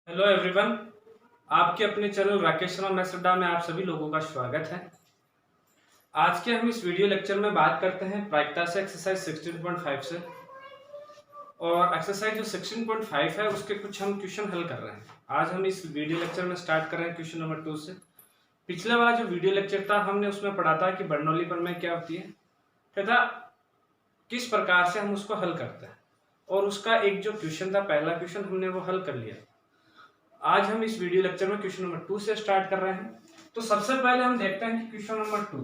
Hello everyone, आपके अपने channel Rakesh Sharma maths अड्डा में आप सभी लोगों का स्वागत है। आज के हम इस वीडियो लेक्चर में बात करते हैं प्रायिकता से एक्सरसाइज 16.5 से। और एक्सरसाइज जो 16.5 है उसके कुछ हम क्वेश्चन हल कर रहे हैं। आज हम इस वीडियो लेक्चर में स्टार्ट कर रहे हैं क्वेश्चन नंबर 2 से। पिछले वाला जो वीडियो लेक्चर था हमने उसमें पढ़ा था कि बर्नौली प्रमेय क्या होती है तथा किस प्रकार से हम उसको हल करते हैं, और उसका एक जो क्वेश्चन था, पहला क्वेश्चन, हमने वो हल कर लिया। आज हम इस वीडियो लेक्चर में क्वेश्चन नंबर 2 से स्टार्ट कर रहे हैं। तो सबसे पहले हम देखते हैं कि क्वेश्चन नंबर 2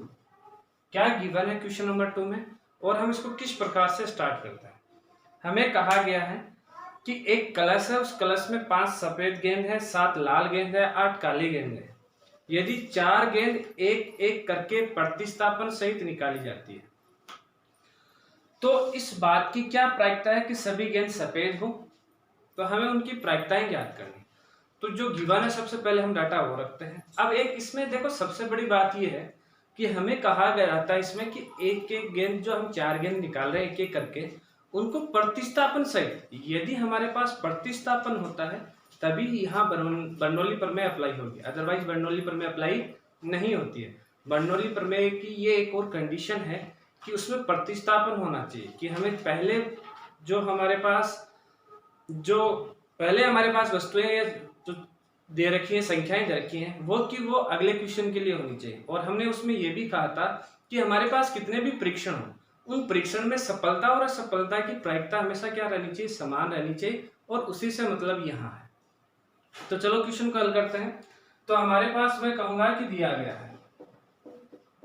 क्या गिवन है क्वेश्चन नंबर 2 में, और हम इसको किस प्रकार से स्टार्ट करते हैं। हमें कहा गया है कि एक कलश है, उस कलश में 5 सफेद गेंद है, 7 लाल गेंद है, 8 काली गेंद है। यदि 4 गेंद एक एक करके प्रतिस्थापन सहित निकाली जाती है तो इस बात की क्या प्रायिकता है कि सभी गेंद सफेद हो। तो हमें उनकी प्रायिकताएं ज्ञात करनी। तो जो गिवन है सबसे पहले हम डाटा वो रखते हैं। अब एक इसमें देखो सबसे बड़ी बात ये है कि हमें कहा गया था इसमें कि एक एक गेंद, जो हम 4 गेंद निकाल रहे हैं एक एक करके, उनको प्रतिस्थापन सहित, यदि हमारे पास प्रतिस्थापन होता है तभी यहाँ बर्नौली प्रमेय अप्लाई होगी, अदरवाइज बर्नौली प्रमेय अप्लाई नहीं होती है। बर्नौली प्रमेय की ये एक और कंडीशन है कि उसमें प्रतिस्थापन होना चाहिए, कि हमें पहले जो हमारे पास वस्तुएं जो दे रखी है, संख्याएं दे रखी हैं, वो अगले क्वेश्चन के लिए होनी चाहिए। और हमने उसमें ये भी कहा था कि हमारे पास कितने भी परीक्षण हो, उन परीक्षण में सफलता और असफलता की प्रायिकता हमेशा क्या रहनी चाहिए, समान रहनी चाहिए, और उसी से मतलब यहाँ है। तो चलो क्वेश्चन को हल करते हैं। तो हमारे पास मैं कहूंगा कि दिया गया है,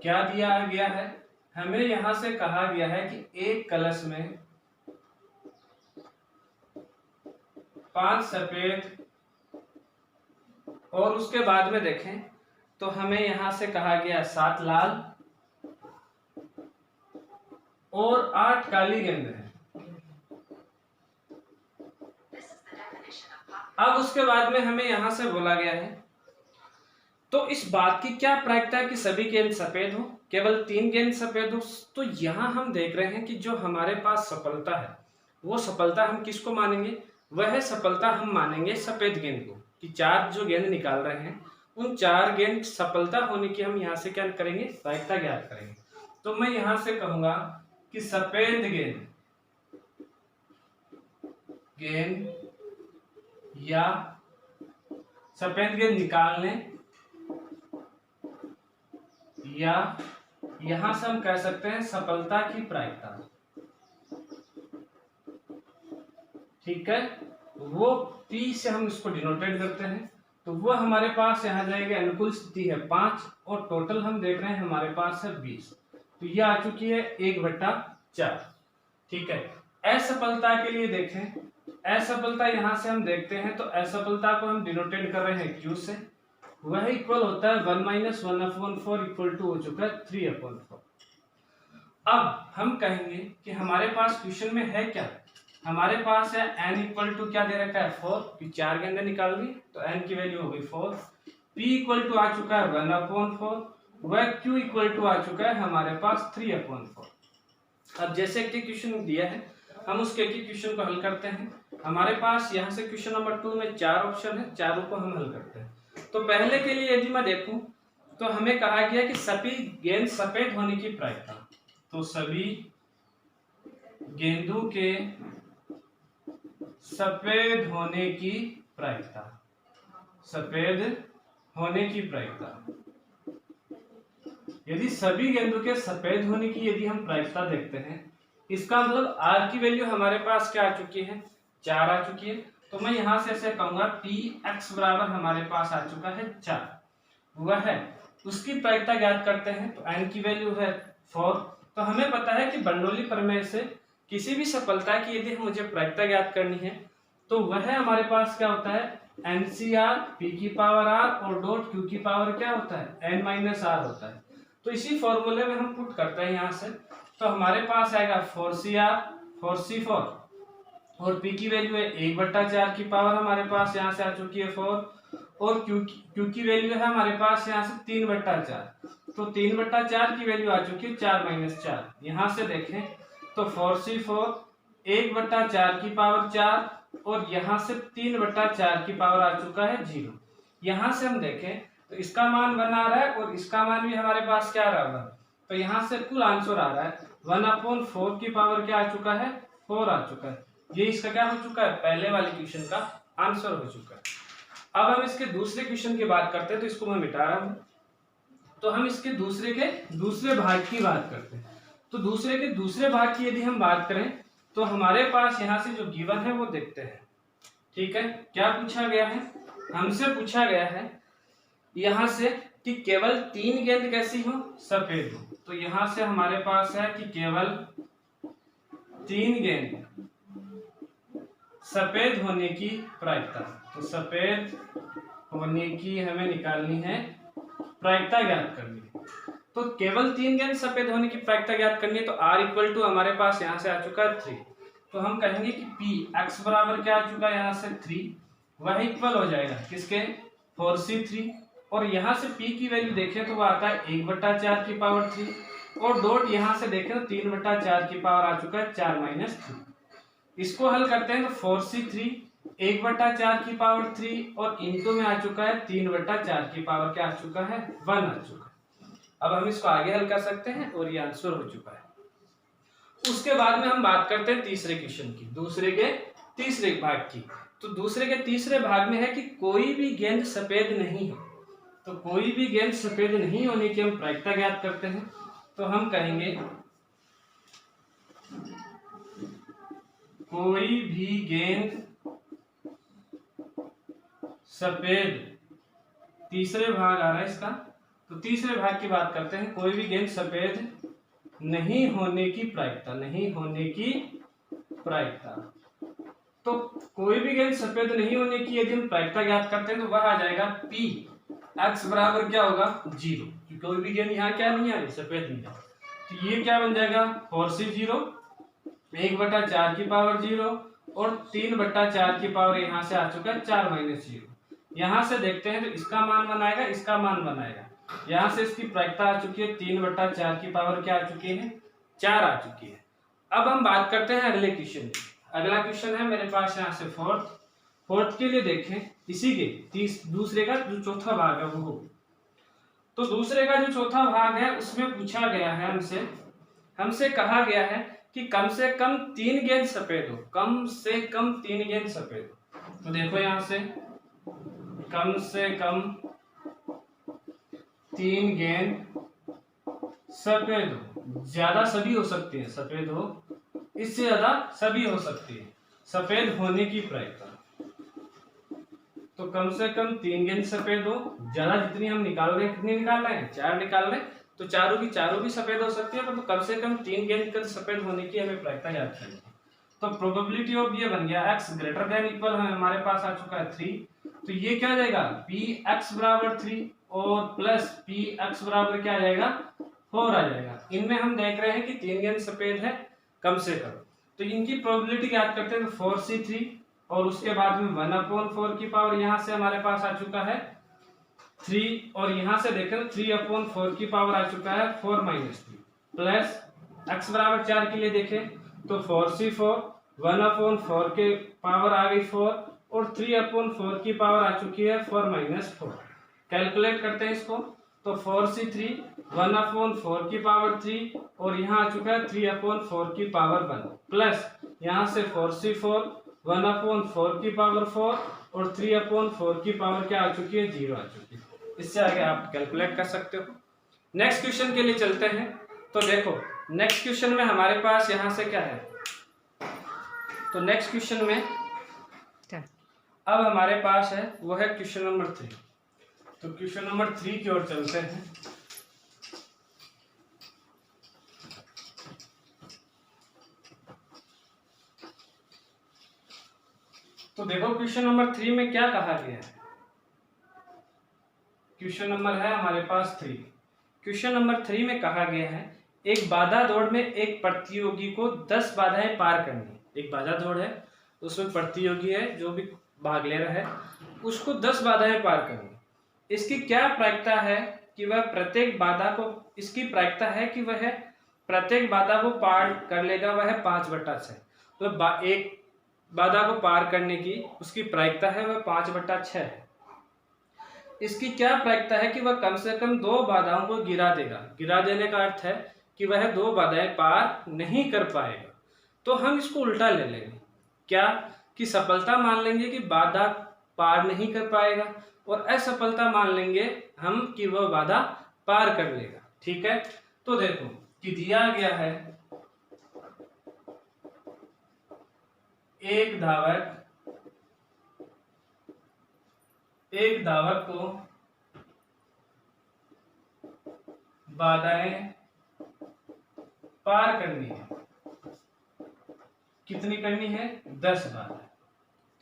क्या दिया गया है, हमें यहां से कहा गया है कि एक कलश में 5 सफेद, और उसके बाद में देखें तो हमें यहां से कहा गया 7 लाल और 8 काली गेंद है। अब उसके बाद में हमें यहां से बोला गया है, तो इस बात की क्या प्रायिकता है कि सभी गेंद सफेद हो, केवल 3 गेंद सफेद हो। तो यहां हम देख रहे हैं कि जो हमारे पास सफलता है, वो सफलता हम किसको मानेंगे, वह सफलता हम मानेंगे सफेद गेंद को, कि 4 जो गेंद निकाल रहे हैं उन 4 गेंद सफलता होने की हम यहाँ से क्या करेंगे, प्रायिकता ज्ञात करेंगे। तो मैं यहां से कहूंगा कि सफेद गेंद या सफेद गेंद निकालने, या यहां से हम कह सकते हैं सफलता की प्रायिकता, ठीक है, वो P से हम इसको डिनोटेड करते हैं। तो वो हमारे पास यहाँ जाएगी, अनुकूल स्थिति है 5 और टोटल हम देख रहे हैं हमारे पास है 20। तो ये आ चुकी है 1/4, ठीक है। असफलता के लिए देखें, असफलता यहाँ से हम देखते हैं, तो असफलता को हम डिनोटेड कर रहे हैं Q से, वह इक्वल होता है 1 - 1/4 इक्वल टू हो चुका है 3/4। अब हम कहेंगे कि हमारे पास क्वेश्चन में है क्या, हमारे पास है n इक्वल टू क्या दे रखा है 4, कि 4 गेंदें निकालोगी तो n की वैल्यू हो गई 4। p इक्वल टू आ चुका है 1/4, वह q इक्वल टू आ चुका है हमारे पास 3/4। अब जैसे कि क्वेश्चन दिया है हम उसके क्वेश्चन को हल करते हैं। हमारे पास यहाँ से क्वेश्चन नंबर 2 में 4 ऑप्शन है, चारों को हम हल करते हैं। तो पहले के लिए यदि मैं देखूं तो हमें कहा गया कि सभी गेंद सफेद होने की प्रायिकता, तो सभी गेंदों के सफेद होने की प्रायिकता, सफेद होने की प्रायिकता, यदि सभी गेंदों के सफेद होने की यदि हम प्रायिकता देखते हैं, इसका मतलब r की वैल्यू हमारे पास क्या आ चुकी है, 4 आ चुकी है। तो मैं यहां से ऐसे कहूंगा Px बराबर हमारे पास आ चुका है 4, वह है उसकी प्रायिकता ज्ञात करते हैं। तो n की वैल्यू है 4। तो हमें पता है कि बर्नौली प्रमेय से किसी भी सफलता की यदि मुझे प्रायिकता ज्ञात करनी है तो वह हमारे पास क्या होता है, NCR P⁻r और डॉट Q की पावर क्या होता है, n-r होता है। तो इसी फॉर्मूले में हम पुट करते हैं यहाँ से, तो हमारे पास आएगा 4CR 4C4 और P की वैल्यू है 1/4 की पावर हमारे पास यहाँ से आ चुकी है 4, और Q की वैल्यू है हमारे पास यहाँ से 3/4। तो 3/4 की वैल्यू आ चुकी है 4 - 4। यहाँ से देखें तो 4C4 1/4 की पावर 4 और यहाँ से 3/4 की पावर आ चुका है 0। यहाँ से हम देखें तो इसका मान 1 आ रहा है और इसका मान भी हमारे पास क्या आ रहा है 1। तो यहाँ से कुल आंसर आ रहा है 1/4 की पावर क्या आ चुका है 4 आ चुका है। ये इसका क्या हो चुका है, पहले वाले क्वेश्चन का आंसर हो चुका है। अब हम इसके दूसरे क्वेश्चन की बात करते हैं, तो इसको मैं मिटा रहा हूं। तो हम इसके दूसरे भाग की बात करते हैं। तो दूसरे के दूसरे भाग की यदि हम बात करें तो हमारे पास यहाँ से जो गिवन है वो देखते हैं। ठीक है, क्या पूछा गया है, हमसे पूछा गया है यहाँ से कि केवल 3 गेंद कैसी हो, सफेद हो। तो यहाँ से हमारे पास है कि केवल 3 गेंद सफेद होने की प्रायिकता। तो सफेद होने की हमें निकालनी है, प्रायिकता ज्ञात करनी है। तो केवल 3 गेंद सफेद होने की प्रायिकता ज्ञात करनी है। तो R इक्वल टू हमारे पास यहाँ से आ चुका है 3। तो हम कहेंगे कि P x बराबर क्या आ चुका है यहाँ से 3, वह इक्वल हो जाएगा किसके 4C3। और यहाँ से P की वैल्यू देखें तो वह आता है 1/4 की पावर 3 और डॉट यहाँ से देखें तो 3/4 की पावर आ चुका है 4 - 3। इसको हल करते हैं तो 4C3 1/4 की पावर 3 और इनटू में आ चुका है 3/4 की पावर क्या आ चुका है 1 आ चुका है। अब हम इसको आगे हल कर सकते हैं और ये आंसर हो चुका है। उसके बाद में हम बात करते हैं तीसरे क्वेश्चन की, दूसरे के तीसरे भाग की। तो दूसरे के तीसरे भाग में है कि कोई भी गेंद सफेद नहीं हो। तो कोई भी गेंद सफेद नहीं होने की हम प्रायिकता ज्ञात करते हैं। तो हम कहेंगे कोई भी गेंद सफेद, तीसरे भाग आ रहा है इसका। तो तीसरे भाग की बात करते हैं, कोई भी गेंद सफेद नहीं होने की प्रायिकता, नहीं होने की प्रायिकता। तो कोई भी गेंद सफेद नहीं होने की यदि हम प्रायिकता ज्ञात करते हैं तो वह आ जाएगा P x बराबर क्या होगा 0, क्योंकि कोई भी गेंद यहाँ क्या नहीं आ रही, सफेद नहीं है। तो ये क्या बन जाएगा 4C0 1/4 की पावर 0 और 3/4 की पावर यहाँ से आ चुका है 4 - 0। यहाँ से देखते हैं तो इसका मान बनाएगा, इसका मान बनाएगा। यहाँ से इसकी प्रायिकता आ चुकी है 3/4 की पावर क्या आ चुकी है 4 आ चुकी है। अब हम बात करते हैं अगले क्वेश्चन की। अगला क्वेश्चन है मेरे पास यहाँ से फोर्थ के लिए देखें, इसी के दूसरे का जो चौथा भाग है वो। तो दूसरे का जो चौथा भाग है उसमें पूछा गया है हमसे कहा गया है कि कम से कम 3 गेंद सफेद हो, कम से कम 3 गेंद सफेद हो। तो देखो यहाँ से कम 3 गेंद सफेद हो, ज्यादा सभी हो सकती है सफेद हो, इससे ज्यादा सभी हो सकती है सफेद होने की प्रायिकता। तो कम से कम 3 गेंद सफेद हो, ज्यादा जितनी हम निकाल रहे हैं, कितनी निकाल रहे हैं 4 निकाल रहे हैं, तो चारों की चारों भी सफेद हो सकती है, पर तो कम से कम 3 गेंद सफेद होने की हमें प्रायिकता याद करनी है। तो प्रोबेबिलिटी ऑफ ये बन गया x ग्रेटर देन इक्वल हमारे पास आ चुका है 3। तो ये क्या आ जाएगा Px बराबर 3 और प्लस Px बराबर क्या आ जाएगा 4 आ जाएगा। इनमें हम देख रहे हैं कि 3 गेंद सफेद है कम से कम, तो इनकी प्रोबेबिलिटी याद करते हैं तो 4C3 और उसके बाद में 1/4 की पावर यहाँ से हमारे पास आ चुका है 3 और यहाँ से देखें तो 3/4 की पावर आ चुका है 4 - 3 प्लस x बराबर 4 के लिए देखें तो 4C4 1/4 के पावर आ गई 4 और 3/4 की पावर आ चुकी है 4 - 4। कैलकुलेट करते हैं इसको तो 4C3 1/4 की पावर 3 और यहाँ आ चुका है 3/4 की पावर 1 प्लस यहाँ से 4C4 1/4 की पावर 4 और 3/4 की पावर क्या आ चुकी है 0 आ चुकी है। इससे आगे आप कैलकुलेट कर सकते हो। नेक्स्ट क्वेश्चन के लिए चलते हैं। तो देखो नेक्स्ट क्वेश्चन में हमारे पास यहाँ से क्या है, तो नेक्स्ट क्वेश्चन में अब हमारे पास है वो है क्वेश्चन नंबर 3। तो क्वेश्चन नंबर 3 की ओर चलते हैं। तो देखो क्वेश्चन नंबर 3 में क्या कहा गया है। क्वेश्चन नंबर है हमारे पास 3। क्वेश्चन नंबर 3 में कहा गया है एक बाधा दौड़ में एक प्रतियोगी को 10 बाधाएं पार करनी। एक बाधा दौड़ है, उसमें प्रतियोगी है जो भी भाग ले रहा है, उसको 10 बाधाएं पार करनी। इसकी क्या प्रायिकता है कि वह प्रत्येक बाधा को, इसकी प्रायिकता है कि वह प्रत्येक बाधा को पार कर लेगा, वह 5/6। तो एक बाधा को पार करने की उसकी प्रायिकता है वह 5/6 है। इसकी क्या प्रायिकता है कि वह कम से कम 2 बाधाओं को गिरा देगा। गिरा देने का अर्थ है कि वह 2 बाधाएं पार नहीं कर पाएगा। तो हम इसको उल्टा ले लेंगे, क्या कि सफलता मान लेंगे कि बाधा पार नहीं कर पाएगा, और असफलता मान लेंगे हम कि वह बाधा पार कर लेगा। ठीक है, तो देखो कि दिया गया है एक धावक को बाधाएं पार करनी है। कितनी करनी है? 10 बाधा।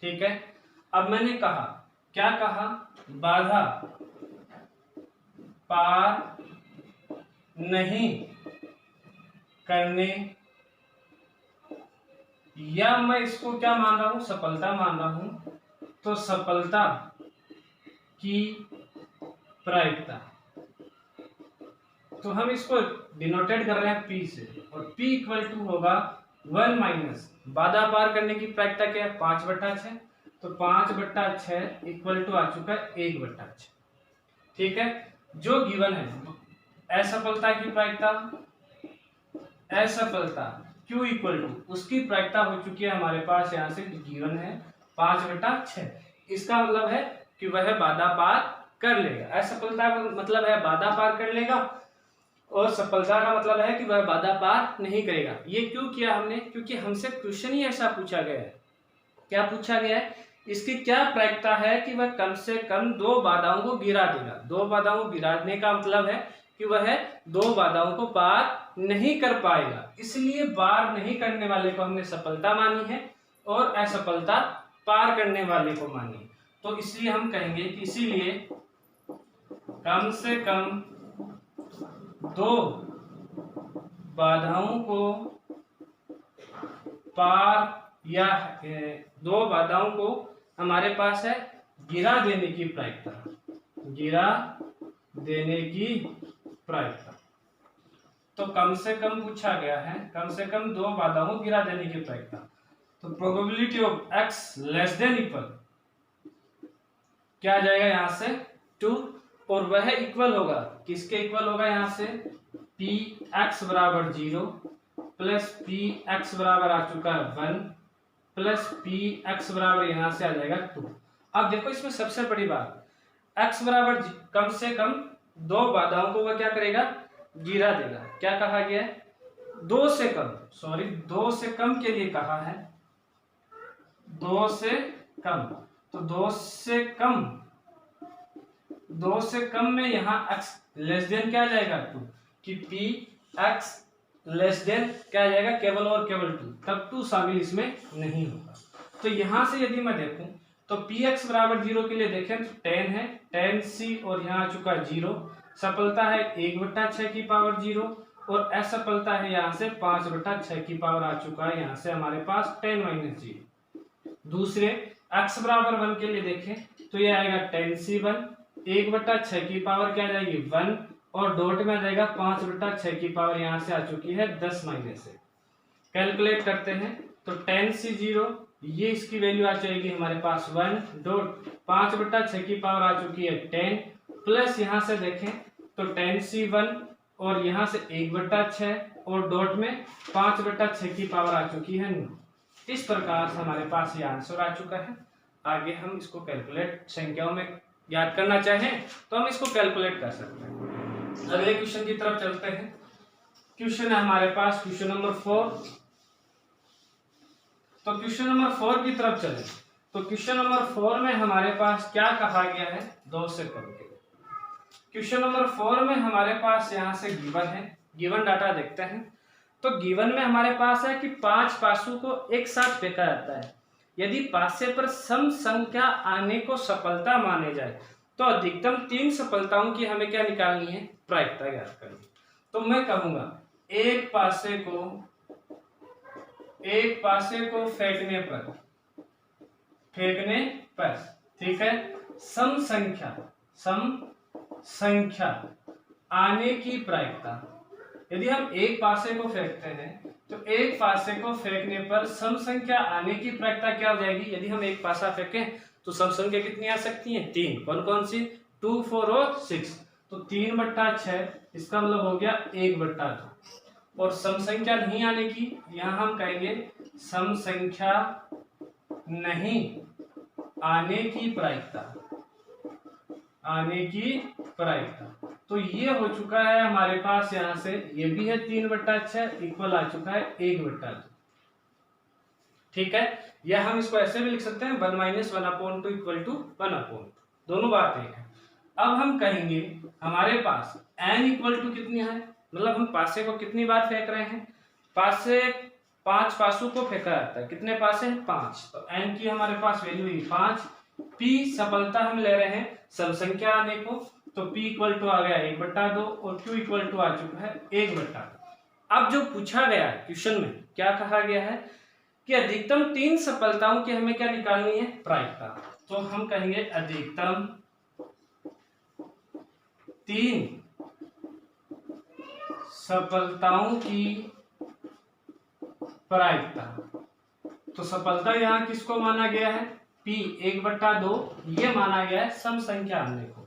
ठीक है, अब मैंने कहा, क्या कहा? बाधा पार नहीं करने, या मैं इसको क्या मान रहा हूं? सफलता मान रहा हूं। तो सफलता की प्रायिकता, तो हम इसको डिनोटेड कर रहे हैं P से, और P इक्वल टू होगा 1 माइनस बाधा पार करने की प्रायिकता क्या है? 5/6। तो 5/6 इक्वल टू आ चुका है 1/6। ठीक है, जो गिवन है असफलता की प्रायिकता, असफलता Q इक्वल टू उसकी प्रायिकता हो चुकी है हमारे पास, यहाँ से गिवन है 5/6। इसका मतलब है कि वह बाधा पार कर लेगा। असफलता का मतलब है बाधा पार कर लेगा, और सफलता का मतलब है कि वह बाधा पार नहीं करेगा। ये क्यों किया हमने? क्योंकि हमसे क्वेश्चन ही ऐसा पूछा गया है। क्या पूछा गया है? इसकी क्या प्रायिकता है कि वह कम से कम 2 बाधाओं को गिरा देगा। 2 बाधाओं को गिराने का मतलब है कि वह 2 बाधाओं को पार नहीं कर पाएगा। इसलिए पार नहीं करने वाले को हमने सफलता मानी है, और असफलता पार करने वाले को मानी है। तो इसलिए हम कहेंगे कि इसीलिए कम से कम 2 बाधाओं को पार, या 2 बाधाओं को हमारे पास है गिरा देने की प्रायिकता, गिरा देने की प्रायिकता। तो कम से कम पूछा गया है, कम से कम 2 बाधाओं को गिरा देने की प्रायिकता। तो probability of x less than equal क्या आ जाएगा यहाँ से? 2, और वह इक्वल होगा किसके? इक्वल होगा यहाँ से px बराबर 0 प्लस px बराबर आ चुका है 1 प्लस px बराबर यहाँ से आ जाएगा 2। अब देखो इसमें सबसे बड़ी बात, x बराबर कम से कम 2 बाधाओं को वह क्या करेगा? गिरा देगा। क्या कहा गया है? 2 से कम, सॉरी 2 से कम के लिए कहा है, 2 से कम। तो 2 से कम में यहाँ x लेस देन क्या आ जाएगा? 2, कि px लेस देन क्या आ जाएगा? केवल और केवल 2, तब 2 शामिल इसमें नहीं होगा। तो यहां से यदि मैं देखूं तो px बराबर 0 के लिए देखें तो 10 है, 10c, और यहाँ आ चुका 0। सफलता है 1/6 की पावर 0, और असफलता है यहाँ से 5/6 की पावर आ चुका है, यहाँ से हमारे पास 10 - 0। दूसरे x बराबर 1 के लिए देखें तो यह आएगा 10c1, 1/6 की पावर क्या आ जाएगी? 1, और डॉट में आ जाएगा 5/6 की पावर, यहाँ से आ चुकी है 10 - से। कैलकुलेट करते हैं तो 10c0, ये इसकी वैल्यू आ जाएगी हमारे पास 1, डॉट 5/6 की पावर आ चुकी है 10, प्लस यहाँ से देखें तो 10c1, और यहाँ से 1/6, और डॉट में 5/6 की पावर आ चुकी है 9। इस प्रकार से हमारे पास ये आंसर आ चुका है। आगे हम इसको कैलकुलेट संख्याओं में याद करना चाहें तो हम इसको कैलकुलेट कर सकते हैं। अगले क्वेश्चन की तरफ चलते हैं। क्वेश्चन है हमारे पास क्वेश्चन नंबर 4। तो क्वेश्चन नंबर 4 की तरफ चले तो क्वेश्चन नंबर 4 में हमारे पास क्या कहा गया है? 2 से कम के। क्वेश्चन नंबर 4 में हमारे पास यहाँ से गिवन है, गिवन डाटा देखते हैं। तो गिवन में हमारे पास है कि 5 पासों को एक साथ फेंका जाता है। यदि पासे पर सम संख्या आने को सफलता माने जाए तो अधिकतम 3 सफलताओं की हमें क्या निकालनी है? प्रायिकता ज्ञात करनी। तो मैं कहूंगा एक पासे को फेंकने पर ठीक है, सम संख्या आने की प्रायिकता, यदि हम एक पासे को फेंकते हैं तो एक पासे को फेंकने पर सम संख्या आने की प्रायिकता क्या हो जाएगी? यदि हम एक पासा फेंकें तो सम संख्या कितनी आ सकती है? 3। कौन कौन सी? 2, 4 और 6। तो 3/6, इसका मतलब हो गया 1/2। और सम संख्या नहीं आने की, यहां हम कहेंगे सम संख्या नहीं आने की प्रायिकता, आने की प्रायिकता। तो ये हो चुका है हमारे पास, यहां से ये भी है 3/6 इक्वल आ चुका है 1/2। ठीक है, या हम इसको ऐसे भी लिख सकते हैं 1 - 1/2 इक्वल टू 1/2, दोनों बात एक है। अब हम कहेंगे हमारे पास n इक्वल टू कितनी है, मतलब हम पासे को कितनी बार फेंक रहे हैं? पासे 5 पासों को फेंका जाता है। कितने पासे हैं? 5। तो n की हमारे पास वैल्यू हुई 5। p सफलता हम ले रहे हैं सम संख्या आने को, तो p इक्वल टू आ गया 1/2 और q इक्वल टू आ चुका है 1/2। अब जो पूछा गया है क्वेश्चन में, क्या कहा गया है कि अधिकतम 3 सफलताओं की हमें क्या निकालनी है? प्रायिकता। तो हम कहेंगे अधिकतम 3 सफलताओं की प्रायिकता। तो सफलता यहाँ किसको माना गया है? p 1/2 ये माना गया है सम संख्या आने को।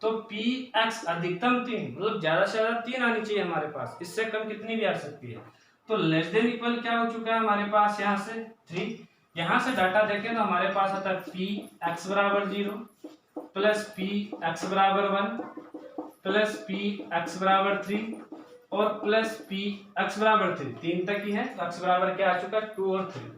तो px अधिकतम 3, मतलब ज्यादा से ज्यादा 3 आनी चाहिए हमारे पास, इससे कम कितनी भी आ सकती है। तो लेस देन इक्वल क्या हो चुका है हमारे पास? यहाँ से 3। यहाँ से डाटा देखें तो हमारे पास आता है px बराबर 0 प्लस px बराबर 1 प्लस px बराबर 3 और प्लस px बराबर 3। 3 तक ही है, तो x बराबर क्या आ चुका है? 2 और 3।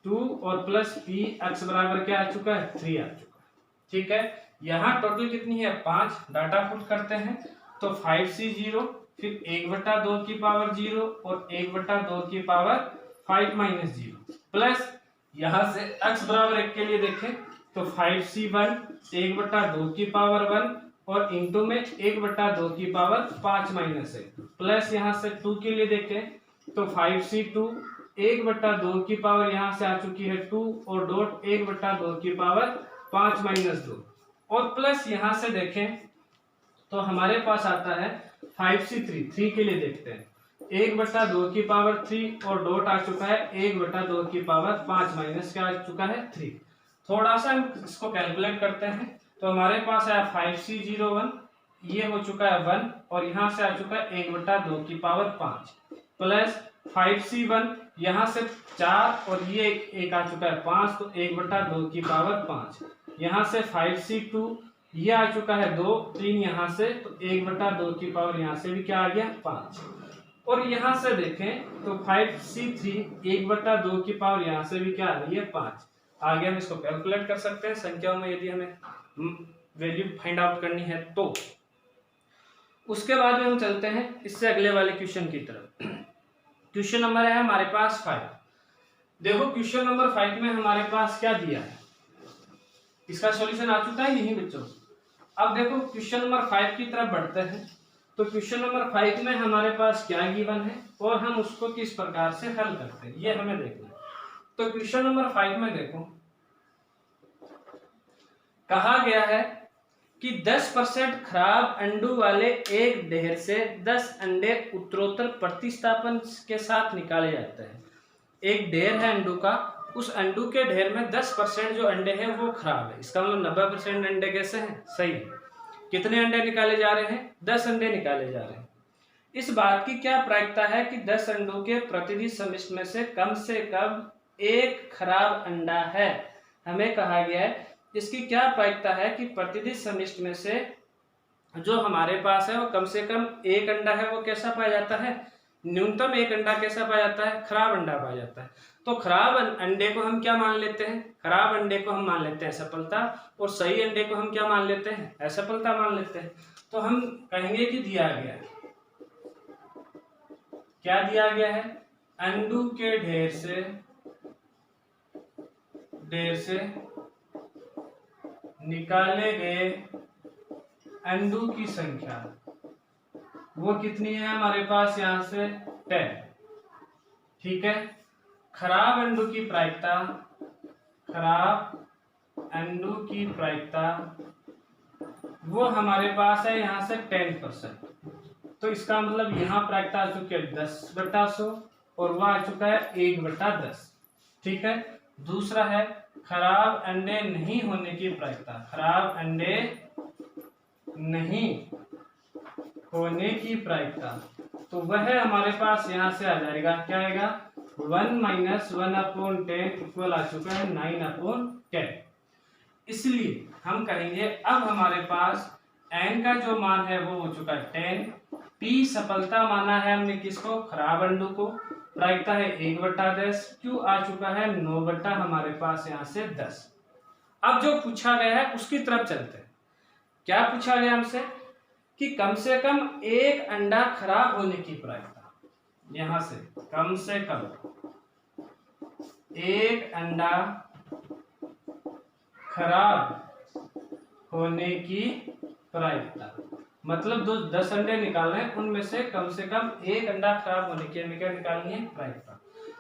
2 और प्लस px बराबर क्या आ चुका है? 3 आ चुका है। ठीक है, यहाँ टोटल कितनी है? 5। डाटा पुट करते हैं तो 5c0, फिर 1/2 की पावर 0 और 1/2 की पावर 5 - 0 प्लस यहाँ से x बराबर 1 के लिए देखें तो 5c1 1/2 की पावर 1 और इंटू में 1/2 की पावर 5 - 1 प्लस यहाँ से 2 के लिए देखें तो 5c2 1/2 की पावर यहाँ से आ चुकी है 2 और डॉट 1/2 की पावर 5 - 2 और प्लस यहाँ से देखें तो हमारे पास आता है 5c3। 3 के लिए देखते हैं 1/2 की पावर 3 और डॉट आ चुका है 1/2 की पावर 5 माइनस क्या आ चुका है? 3। थोड़ा सा हम इसको कैलकुलेट करते हैं तो हमारे पास आया 5c01, ये हो चुका है 1 और यहाँ से आ चुका है 1/2 की पावर 5 प्लस 5c1 यहाँ से 4 और ये एक आ चुका है 5, तो 1/2 की पावर 5। यहाँ से 5c2 ये आ चुका है 2, 3 यहाँ से, तो 1/2 की पावर यहाँ से भी क्या आ गया? 5। और यहाँ से देखें तो 5c3 1/2 की पावर यहाँ से भी क्या आ रही है? 5। आगे हम इसको कैलकुलेट कर सकते हैं संख्याओं में, यदि हमें वैल्यू फाइंड आउट करनी है तो। उसके बाद में हम चलते हैं इससे अगले वाले क्वेश्चन की तरफ। क्वेश्चन नंबर है हमारे पास 5। देखो क्वेश्चन नंबर 5 में हमारे पास क्या दिया है, इसका सॉल्यूशन आ चुका है यही बच्चों। अब देखो क्वेश्चन नंबर 5 की तरफ बढ़ते हैं तो क्वेश्चन नंबर 5 में हमारे पास क्या गिवन है और हम उसको किस प्रकार से हल करते हैं ये हमें देखना है। तो क्वेश्चन नंबर 5 में देखो कहा गया है कि 10% खराब अंडों वाले एक ढेर से 10 अंडे उत्तरोत्तर प्रतिस्थापन के साथ निकाले जाते हैं। एक ढेर है अंडों का, उस अंडों के ढेर में 10% जो अंडे हैं वो खराब है, इसका मतलब 90% अंडे कैसे हैं? सही है। कितने अंडे निकाले जा रहे हैं? 10 अंडे निकाले जा रहे हैं। इस बात की क्या प्रायिकता है कि 10 अंडों के प्रतिदिन सम्मिश्र में से कम एक खराब अंडा है। हमें कहा गया है इसकी क्या प्रायिकता है कि प्रतिदिन सम्मिश्र में से जो हमारे पास है वो कम से कम एक अंडा है वो कैसा पाया जाता है? न्यूनतम एक अंडा कैसा पाया जाता है? खराब अंडा पाया जाता है। तो खराब अंडे को हम क्या मान लेते हैं? खराब अंडे को हम मान लेते हैं असफलता, और सही अंडे को हम क्या मान लेते हैं? असफलता मान लेते हैं। तो हम कहेंगे कि दिया गया है, क्या दिया गया है? अंडों के ढेर से निकाले गए अंडों की संख्या वो कितनी है हमारे पास? यहां से 10। ठीक है, खराब अंडों की प्रायिकता, खराब अंडों की प्रायिकता वो हमारे पास है यहां से 10%। तो इसका मतलब यहाँ प्रायिकता आ चुकी है 10/100 और वह आ चुका है 1/10। ठीक है। दूसरा है खराब अंडे नहीं होने की प्रायिकता। खराब अंडे नहीं होने की प्रायिकता, तो वह हमारे पास यहाँ से आ जाएगा, क्या आएगा 1 - 1/10 इक्वल आ चुका है 9/10। इसलिए हम कहेंगे अब हमारे पास n का जो मान है वो हो चुका है 10। p सफलता माना है हमने किसको, खराब अंडों को। प्रायिकता है 1/10। q आ चुका है 9 हमारे पास यहाँ से 10। अब जो पूछा गया है उसकी तरफ चलते हैं। क्या पूछा गया हमसे कि कम से कम एक अंडा खराब होने की प्रायिकता। यहां से कम एक अंडा खराब होने की प्रायिकता, मतलब 10 अंडे निकालने हैं, उनमें से कम एक अंडा खराब होने की हमें क्या निकालनी है, प्रायिकता।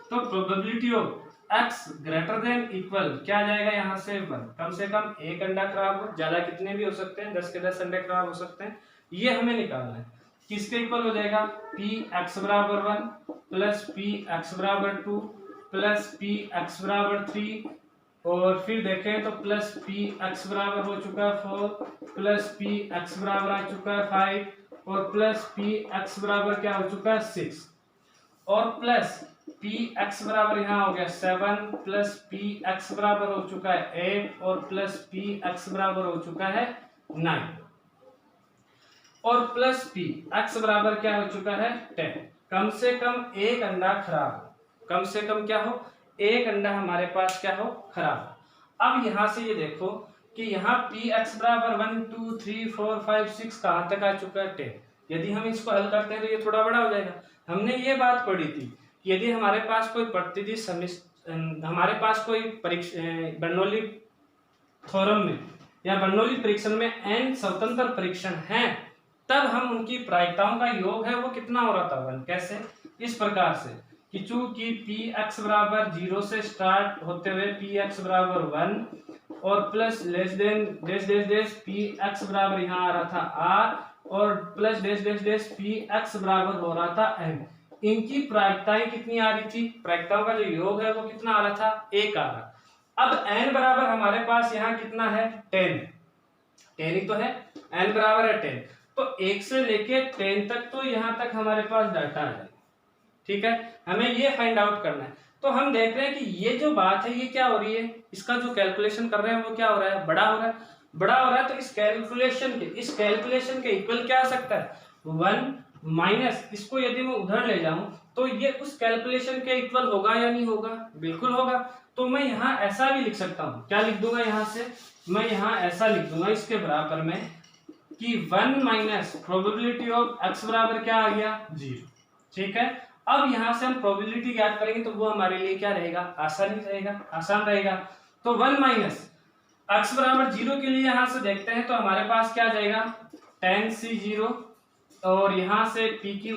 तो probability of x greater than equal क्या आ जाएगा यहाँ से 1। कम से कम एक अंडा खराब हो, ज्यादा कितने भी हो सकते हैं, 10 के 10 अंडे खराब हो सकते हैं, ये हमें निकालना है। किसके इक्वल हो जाएगा, px बराबर 1 प्लस px बराबर 2 प्लस px बराबर 3 और फिर देखें तो प्लस px बराबर हो चुका है 4 प्लस px बराबर आ चुका है 5 और प्लस px बराबर क्या हो चुका है 6 और प्लस px बराबर यहाँ हो गया 7 प्लस px बराबर हो चुका है 8 और प्लस px बराबर हो चुका है 9 और प्लस px बराबर क्या हो चुका है 10। कम से कम एक अंडा खराब हो, कम से कम क्या हो, एक अंडा हमारे पास क्या हो, खराब। अब यहां से ये देखो कि यहाँ px बराबर 1 2 3 4 5 6 कहां तक आ चुका है 10। यदि हम इसको हल करते हैं तो ये थोड़ा बड़ा हो जाएगा। हमने ये बात पढ़ी थी कि यदि हमारे पास कोई प्रतिदिश हमारे पास कोई बर्नौली थ्योरम में या बर्नौली परीक्षण में n स्वतंत्र परीक्षण हैं, तब हम उनकी प्रायिकताओं का योग है वो कितना हो रहा था 1। कैसे, इस प्रकार से कि चूंकि px बराबर 0 से स्टार्ट होते हुए px बराबर 1 और प्लस लेस देन डेस डेस डेस px बराबर यहाँ आ रहा था r और प्लस डेस डेस डेस px बराबर हो रहा था m। इनकी प्रायिकताएं कितनी आ रही थी, प्रायिकताओं का जो योग है वो कितना आ रहा था, 1 आ रहा। अब n बराबर हमारे पास यहाँ कितना है 10 ही तो है, n बराबर है 10, तो 1 से लेके 10 तक तो यहाँ तक हमारे पास डाटा आ जाएगा। ठीक है, हमें ये फाइंड आउट करना है। तो हम देख रहे हैं कि ये जो बात है ये क्या हो रही है, इसका जो कैलकुलेशन कर रहे हैं वो क्या हो रहा है, बड़ा हो रहा है, बड़ा हो रहा है। तो इस कैलकुलेशन के इक्वल क्या आ सकता है 1 माइनस, इसको यदि मैं उधर ले जाऊं तो ये उस कैलकुलेशन के इक्वल होगा या नहीं होगा, बिल्कुल होगा। तो मैं यहाँ ऐसा भी लिख सकता हूँ, क्या लिख दूंगा यहाँ से, मैं यहाँ ऐसा लिख दूंगा इसके बराबर में कि 1 माइनस प्रोबेबिलिटी ऑफ x बराबर क्या आ गया 0। ठीक है, अब यहाँ से हम प्रोबेबिलिटी ज्ञात करेंगे तो वो हमारे लिए क्या रहेगा, आसान रहेगा। तो 1 माइनस x बराबर 0 के लिए यहाँ से देखते हैं तो हमारे पास क्या आ जाएगा tan c0 और यहाँ से p की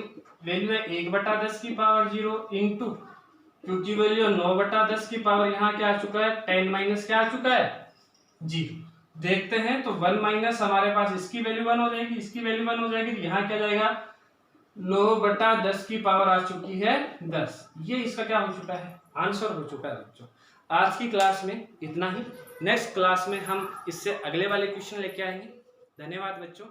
वैल्यू है 1/10 की पावर 0 इंटू q की वैल्यू 9/10 की पावर यहाँ क्या आ चुका है 10 माइनस क्या आ चुका है 0। देखते हैं तो 1 माइनस हमारे पास इसकी वैल्यू 1 हो जाएगी, इसकी वैल्यू 1 हो जाएगी, तो यहाँ क्या जाएगा 9/10 की पावर आ चुकी है 10। ये इसका क्या हो चुका है, आंसर हो चुका है बच्चों। आज की क्लास में इतना ही, नेक्स्ट क्लास में हम इससे अगले वाले क्वेश्चन लेके आएंगे। धन्यवाद बच्चों।